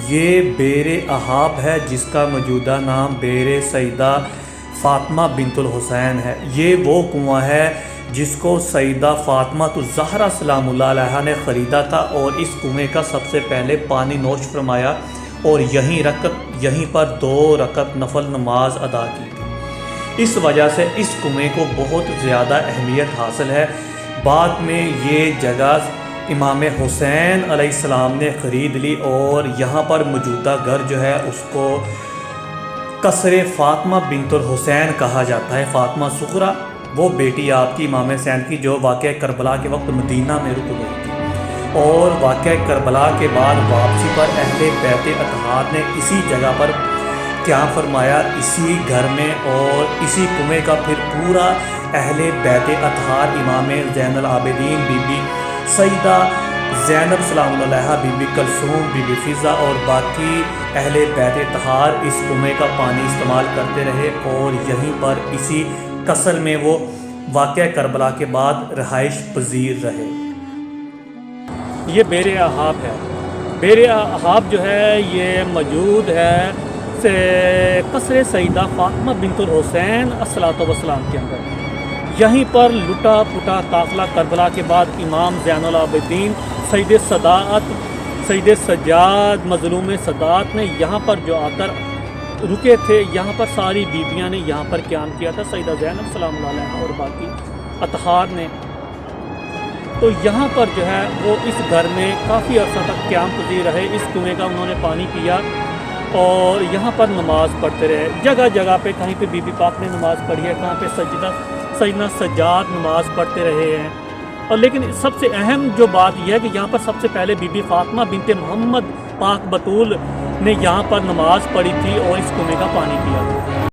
یہ بیر احاب ہے جس کا موجودہ نام بیر سیدہ فاطمہ بنت الحسین ہے۔ یہ وہ کنواں ہے جس کو سیدہ فاطمہ الزہرا سلام اللہ علیہا نے خریدا تھا اور اس کنویں کا سب سے پہلے پانی نوش فرمایا اور یہیں پر 2 رکعت نفل نماز ادا کی تھی۔ اس وجہ سے اس کنویں کو بہت زیادہ اہمیت حاصل ہے۔ بعد میں یہ جگہ امام حسین علیہ السلام نے خرید لی اور یہاں پر موجودہ گھر جو ہے اس کو قصر فاطمہ بنت الحسین کہا جاتا ہے۔ فاطمہ صغریٰ وہ بیٹی آپ کی امام حسین کی جو واقعہ کربلا کے وقت مدینہ میں رک گئی تھی، اور واقعہ کربلا کے بعد واپسی پر اہل بیت اطہار نے اسی جگہ پر قیام فرمایا، اسی گھر میں، اور اسی کنویں کا پھر پورا اہل بیت اطہار امام زین العابدین بی بی سیدہ زینب سلام اللہ علیہا، بی بی کلثوم، بی بی فضہ اور باقی اہل بیت اطہار اس کنویں کا پانی استعمال کرتے رہے اور یہیں پر اسی قصر میں وہ واقعہ کربلا کے بعد رہائش پذیر رہے۔ یہ بیر احاب ہے۔ بیر احاب جو ہے یہ موجود ہے قصر سیدہ فاطمہ بنت الحسین الصلاۃ والسلام کے اندر۔ یہیں پر لٹا پٹا قافلہ کربلا کے بعد امام زین العابدین سید سجاد مظلوم سادات نے یہاں پر جو آ کر رکے تھے، یہاں پر ساری بیبیاں نے یہاں پر قیام کیا تھا، سیدہ زینب سلام اللہ علیہا اور باقی اطہار نے۔ تو یہاں پر جو ہے وہ اس گھر میں کافی عرصہ تک قیام پذیر رہے، اس کنویں کا انہوں نے پانی پیا اور یہاں پر نماز پڑھتے رہے۔ جگہ جگہ پہ کہیں پہ بی بی پاک نے نماز پڑھی ہے، کہاں پہ سیدنا سجاد نماز پڑھتے رہے ہیں۔ اور لیکن سب سے اہم جو بات یہ ہے کہ یہاں پر سب سے پہلے بی بی فاطمہ بنت محمد پاک بطول نے یہاں پر نماز پڑھی تھی اور اس کنویں کا پانی پیا تھا۔